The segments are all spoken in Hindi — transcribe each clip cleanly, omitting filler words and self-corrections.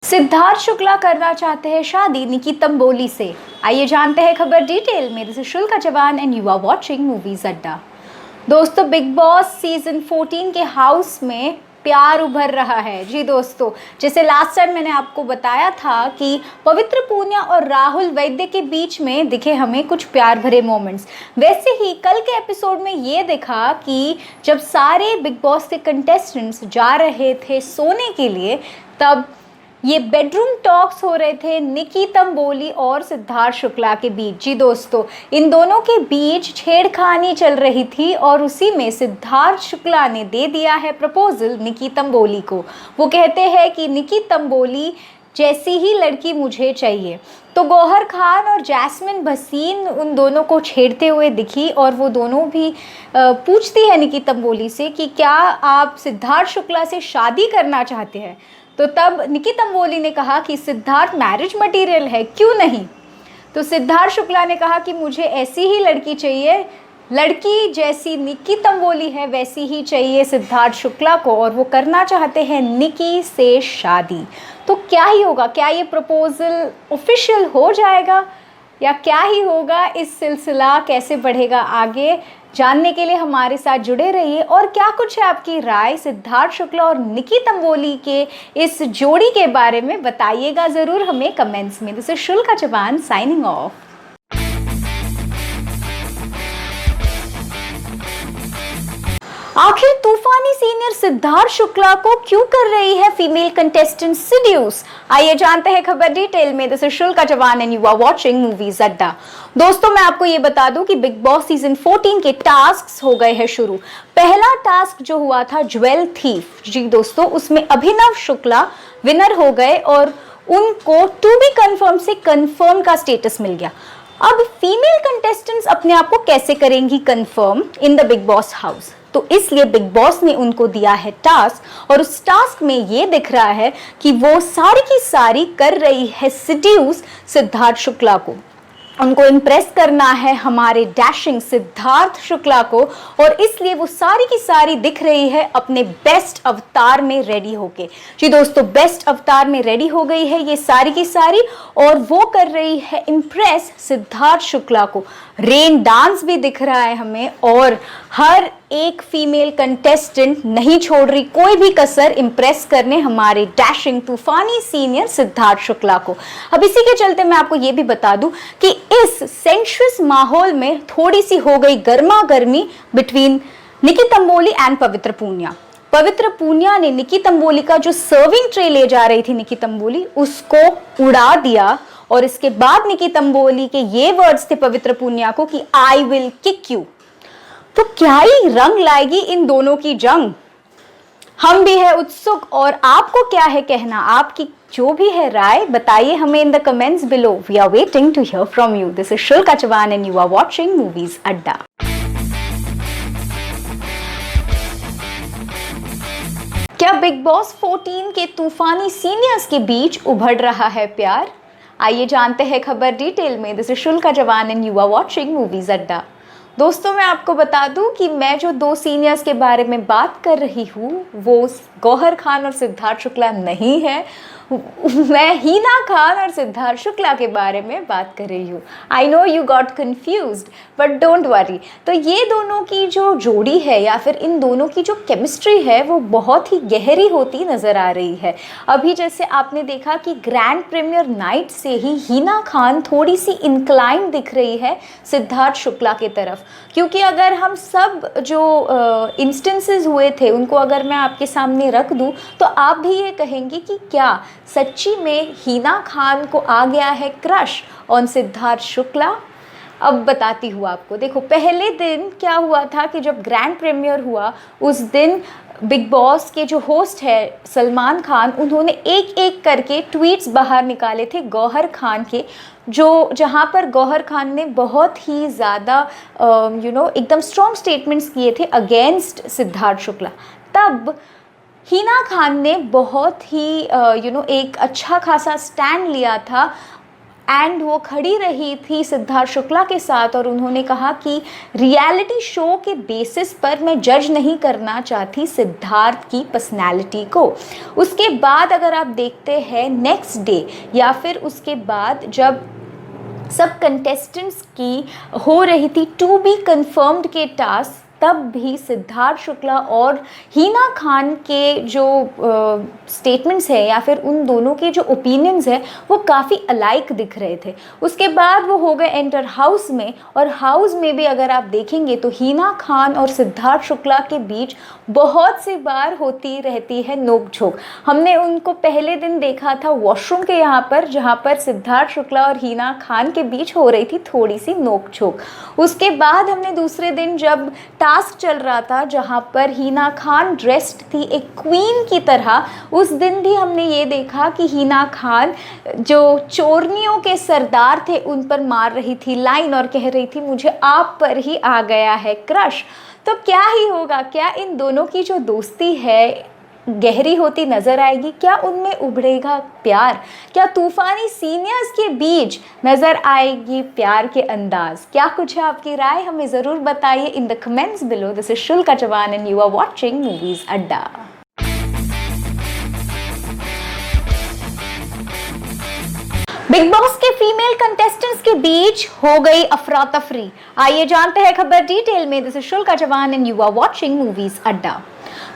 सिद्धार्थ शुक्ला करना चाहते हैं शादी निकी तंबोली से। आइए जानते हैं खबर डिटेल में। दिस इज शुल्का जवान and you are watching Movies Adda. दोस्तों, बिग बॉस सीजन 14 के हाउस में प्यार उभर रहा है। जी दोस्तों, जैसे लास्ट टाइम मैंने आपको बताया था कि पवित्र पूनिया और राहुल वैद्य के बीच में दिखे हमें कुछ प्यार भरे मोमेंट्स, वैसे ही कल के एपिसोड में ये देखा कि जब सारे बिग बॉस के कंटेस्टेंट्स जा रहे थे सोने के लिए, तब ये बेडरूम टॉक्स हो रहे थे निकी तंबोली और सिद्धार्थ शुक्ला के बीच। जी दोस्तों, इन दोनों के बीच छेड़खानी चल रही थी और उसी में सिद्धार्थ शुक्ला ने दे दिया है प्रपोजल निकी तंबोली को। वो कहते हैं कि निकी तंबोली जैसी ही लड़की मुझे चाहिए। तो गौहर खान और जैस्मिन भसीन उन दोनों को छेड़ते हुए दिखी और वो दोनों भी पूछती है निकी तंबोली से कि क्या आप सिद्धार्थ शुक्ला से शादी करना चाहते हैं। तो तब निकी तंबोली ने कहा कि सिद्धार्थ मैरिज मटेरियल है, क्यों नहीं। तो सिद्धार्थ शुक्ला ने कहा कि मुझे ऐसी ही लड़की चाहिए, लड़की जैसी निकी तंबोली है वैसी ही चाहिए सिद्धार्थ शुक्ला को, और वो करना चाहते हैं निकी से शादी। तो क्या ही होगा, क्या ये प्रपोजल ऑफिशियल हो जाएगा या क्या ही होगा, इस सिलसिला कैसे बढ़ेगा आगे, जानने के लिए हमारे साथ जुड़े रहिए। और क्या कुछ है आपकी राय सिद्धार्थ शुक्ला और निकी तंबोली के इस जोड़ी के बारे में, बताइएगा ज़रूर हमें कमेंट्स में। दिस इज शुल्का जवान साइनिंग ऑफ। आखिर तूफानी सीनियर सिद्धार्थ शुक्ला को क्यों कर रही है फीमेल कंटेस्टेंट सीड्यूस? आइए जानते हैं खबर डिटेल में। दिस इज शुल्का जवान and you are watching Movies Adda. दोस्तों, मैं आपको ये बता दूं कि बिग बॉस सीजन 14 के टास्क हो गए हैं शुरू। पहला टास्क जो हुआ था ज्वेल थीफ, जी दोस्तों, उसमें अभिनव शुक्ला विनर हो गए और उनको टू बी कंफर्म से कंफर्म का स्टेटस मिल गया। अब फीमेल कंटेस्टेंट्स अपने आप को कैसे करेंगी confirm in the big boss house? तो इसलिए बिग बॉस ने उनको दिया है टास्क, और उस टास्क में ये दिख रहा है कि वो सारी की सारी कर रही है सिड्यूस सिद्धार्थ शुक्ला को। उनको इम्प्रेस करना है हमारे डैशिंग सिद्धार्थ शुक्ला को, और इसलिए वो सारी की सारी दिख रही है अपने बेस्ट अवतार में रेडी होके। जी दोस्तों, बेस्ट अवतार में रेडी हो गई है ये सारी की सारी, और वो कर रही है इम्प्रेस सिद्धार्थ शुक्ला को। रेन डांस भी दिख रहा है हमें, और हर एक फीमेल कंटेस्टेंट नहीं छोड़ रही कोई भी कसर इम्प्रेस करने हमारे डैशिंग तूफानी सीनियर सिद्धार्थ शुक्ला को। अब इसी के चलते मैं आपको ये भी बता दूं कि इस सेंशुअस माहौल में थोड़ी सी हो गई गर्मा गर्मी बिटवीन निकी तंबोली एंड पवित्र पूनिया। पवित्र पूनिया ने निकी तंबोली का जो सर्विंग ट्रे ले जा रही थी निकी तंबोली, उसको उड़ा दिया, और इसके बाद निकी तंबोली के ये वर्ड्स थे पवित्र पूनिया को कि आई विल किक यू। तो क्या ही रंग लाएगी इन दोनों की जंग, हम भी है उत्सुक। और आपको क्या है कहना, आपकी जो भी है राय बताइए हमें in the comments below. We are waiting to hear from you. This is Shulka जवान and you are watching Movies Adda. क्या बिग बॉस 14 के तूफानी सीनियर्स के बीच उभर रहा है प्यार? आइए जानते हैं खबर डिटेल में। दिस इज शुल्का जवान and you are watching Movies Adda. दोस्तों, मैं आपको बता दूं कि मैं जो दो सीनियर्स के बारे में बात कर रही हूँ वो गौहर खान और सिद्धार्थ शुक्ला नहीं है, मैं हीना खान और सिद्धार्थ शुक्ला के बारे में बात कर रही हूँ। I know you got confused, but don't worry. तो ये दोनों की जो जोड़ी है या फिर इन दोनों की जो केमिस्ट्री है वो बहुत ही गहरी होती नज़र आ रही है। अभी जैसे आपने देखा कि ग्रैंड प्रीमियर नाइट से ही हीना खान थोड़ी सी इंक्लाइन दिख रही है सिद्धार्थ शुक्ला की तरफ, क्योंकि अगर हम सब जो इंस्टेंसेस हुए थे उनको अगर मैं आपके सामने रख दूं तो आप भी ये कहेंगे कि क्या सच्ची में हीना खान को आ गया है क्रश ऑन सिद्धार्थ शुक्ला। अब बताती हूँ आपको। देखो, पहले दिन क्या हुआ था कि जब ग्रैंड प्रीमियर हुआ उस दिन बिग बॉस के जो होस्ट है सलमान खान, उन्होंने एक एक करके ट्वीट्स बाहर निकाले थे गौहर खान के, जो जहाँ पर गौहर खान ने बहुत ही ज़्यादा एकदम स्ट्रॉन्ग स्टेटमेंट्स किए थे अगेंस्ट सिद्धार्थ शुक्ला। तब हीना खान ने बहुत ही एक अच्छा खासा स्टैंड लिया था एंड वो खड़ी रही थी सिद्धार्थ शुक्ला के साथ और उन्होंने कहा कि रियलिटी शो के बेसिस पर मैं जज नहीं करना चाहती सिद्धार्थ की पर्सनैलिटी को। उसके बाद अगर आप देखते हैं नेक्स्ट डे या फिर उसके बाद जब सब कंटेस्टेंट्स की हो रही थी टू बी कंफर्म्ड के टास्क, तब भी सिद्धार्थ शुक्ला और हिना खान के जो स्टेटमेंट्स है या फिर उन दोनों के जो ओपिनियंस है वो काफ़ी अलाइक दिख रहे थे। उसके बाद वो हो गए एंटर हाउस में, और हाउस में भी अगर आप देखेंगे तो हिना खान और सिद्धार्थ शुक्ला के बीच बहुत सी बार होती रहती है नोक झोंक। हमने उनको पहले दिन देखा था वॉशरूम के यहाँ पर, जहाँ पर सिद्धार्थ शुक्ला और हिना खान के बीच हो रही थी थोड़ी सी नोक झोंक। उसके बाद हमने दूसरे दिन जब टास्क चल रहा था जहाँ पर हिना खान ड्रेस्ड थी एक क्वीन की तरह, उस दिन भी हमने ये देखा कि हिना खान जो चोरनियों के सरदार थे उन पर मार रही थी लाइन और कह रही थी मुझे आप पर ही आ गया है क्रश। तो क्या ही होगा, क्या इन दोनों की जो दोस्ती है गहरी होती नजर आएगी, क्या उनमें उभरेगा प्यार, क्या तूफानी सीनियर्स के बीच नजर आएगी प्यार के अंदाज? क्या कुछ है आपकी राय, हमें ज़रूर बताइए in the comments below. This is Shulka Chauhan and you are watching Movies Adda. Bigg Boss के फीमेल कंटेस्टेंट्स के बीच हो गई अफरा तफरी। आइए जानते हैं खबर डिटेल में। This is Shulka Chauhan and you are watching Movies Adda.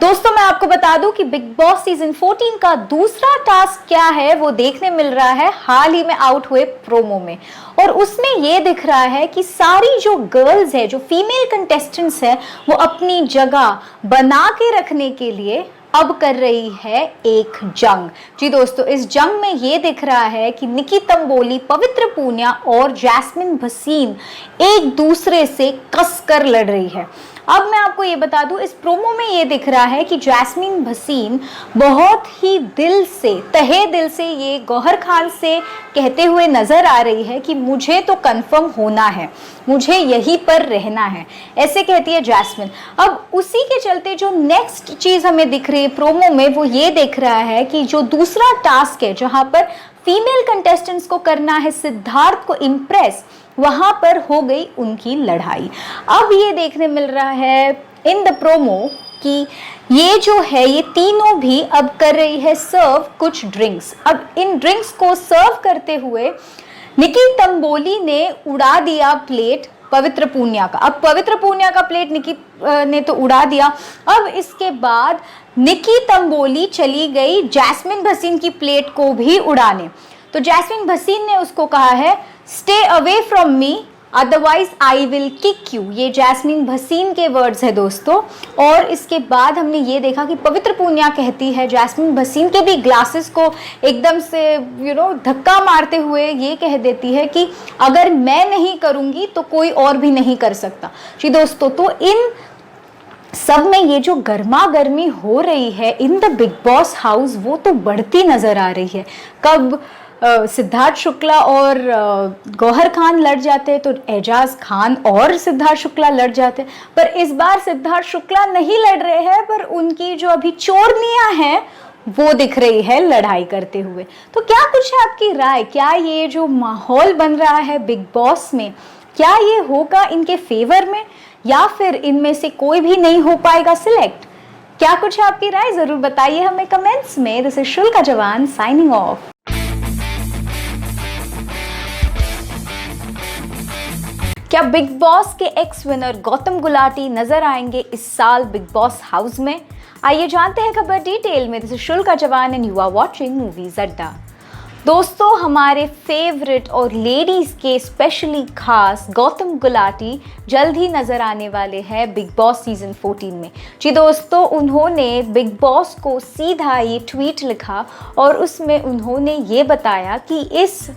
दोस्तों मैं आपको बता दूं कि बिग बॉस सीजन 14 का दूसरा टास्क क्या है वो देखने मिल रहा है हाल ही में आउट हुए प्रोमो में, और उसमें ये दिख रहा है कि सारी जो गर्ल्स है, जो फीमेल कंटेस्टेंट्स है, वो अपनी जगह बना के रखने के लिए अब कर रही है एक जंग। जी दोस्तों, इस जंग में ये दिख रहा है कि निकी तंबोली, पवित्र पूनिया और जैस्मिन भसीन एक दूसरे से कसकर लड़ रही है। अब मैं आपको ये बता दूं, इस प्रोमो में ये दिख रहा है कि जैस्मिन भसीन बहुत ही दिल से, तहे दिल से ये गौहर खान से कहते हुए नजर आ रही है कि मुझे तो कंफर्म होना है, मुझे यहीं पर रहना है, ऐसे कहती है जैस्मिन। अब उसी के चलते जो नेक्स्ट चीज हमें दिख रही है प्रोमो में वो ये दिख रहा है कि जो दूसरा टास्क है जहां पर फीमेल कंटेस्टेंट्स को करना है सिद्धार्थ को इम्प्रेस, वहां पर हो गई उनकी लड़ाई। अब ये देखने मिल रहा है इन द प्रोमो कि ये जो है ये तीनों भी अब कर रही है सर्व कुछ ड्रिंक्स। अब इन ड्रिंक्स को सर्व करते हुए निकी तंबोली ने उड़ा दिया प्लेट पवित्र पूनिया का। अब पवित्र पूनिया का प्लेट निकी ने तो उड़ा दिया। अब इसके बाद निकी तंबोली चली गई जैस्मिन भसीन की प्लेट को भी उड़ाने। तो जैस्मिन भसीन ने उसको कहा है stay away from me otherwise I will kick you. ये जैस्मिन भसीन के वर्ड्स है दोस्तों। और इसके बाद हमने ये देखा कि पवित्र पूनिया कहती है जैस्मिन भसीन के भी ग्लासेस को एकदम से धक्का मारते हुए ये कह देती है कि अगर मैं नहीं करूँगी तो कोई और भी नहीं कर सकता। जी दोस्तों, तो इन सब में ये जो गर्मा गर्मी हो रही है इन द बिग बॉस हाउस वो तो बढ़ती नजर आ रही है। कब सिद्धार्थ शुक्ला और गौहर खान लड़ जाते हैं तो एजाज खान और सिद्धार्थ शुक्ला लड़ जाते हैं, पर इस बार सिद्धार्थ शुक्ला नहीं लड़ रहे हैं, पर उनकी जो अभी चोरनियां हैं वो दिख रही है लड़ाई करते हुए। तो क्या कुछ है आपकी राय, क्या ये जो माहौल बन रहा है बिग बॉस में, क्या ये होगा इनके फेवर में या फिर इनमें से कोई भी नहीं हो पाएगा सिलेक्ट? क्या कुछ है आपकी राय, जरूर बताइए हमें कमेंट्स में। This is Shulka Chauhan signing off. क्या बिग बॉस के एक्स विनर गौतम गुलाटी नजर आएंगे इस साल बिग बॉस हाउस में? आइए जानते हैं खबर डिटेल में। This is Shulka Chauhan and you are watching Movies Adda. दोस्तों, हमारे फेवरेट और लेडीज के स्पेशली खास गौतम गुलाटी जल्द ही नजर आने वाले हैं बिग बॉस सीजन 14 में। जी दोस्तों, उन्होंने बिग बॉस को सीधा ये ट्वीट लिखा और उसमें उन्होंने ये बताया कि इस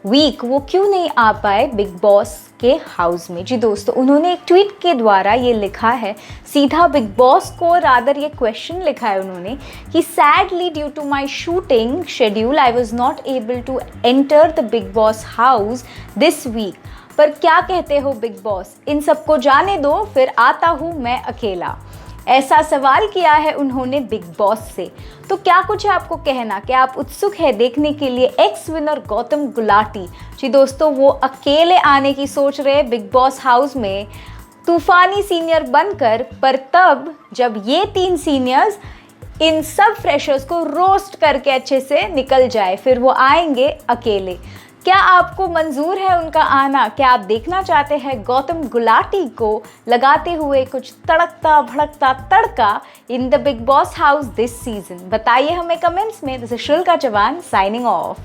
वीक वो क्यों नहीं आ पाए बिग बॉस के हाउस में। जी दोस्तों, उन्होंने एक ट्वीट के द्वारा ये लिखा है सीधा बिग बॉस को, रादर ये क्वेश्चन लिखा है उन्होंने कि sadly due to my shooting schedule I was not able to enter the big boss house this week. पर क्या कहते हो बिग बॉस, इन सबको जाने दो, फिर आता हूँ मैं अकेला। ऐसा सवाल किया है उन्होंने बिग बॉस से। तो क्या कुछ है आपको कहना, क्या आप उत्सुक है देखने के लिए एक्स विनर गौतम गुलाटी? जी दोस्तों, वो अकेले आने की सोच रहे बिग बॉस हाउस में तूफानी सीनियर बनकर, पर तब जब ये 3 सीनियर्स इन सब फ्रेशर्स को रोस्ट करके अच्छे से निकल जाए, फिर वो आएंगे अकेले। क्या आपको मंजूर है उनका आना? क्या आप देखना चाहते हैं गौतम गुलाटी को लगाते हुए कुछ तड़कता भड़कता तड़का in the big boss house this season? बताइए हमें कमेंट्स में। This is Shulka Chauhan signing of.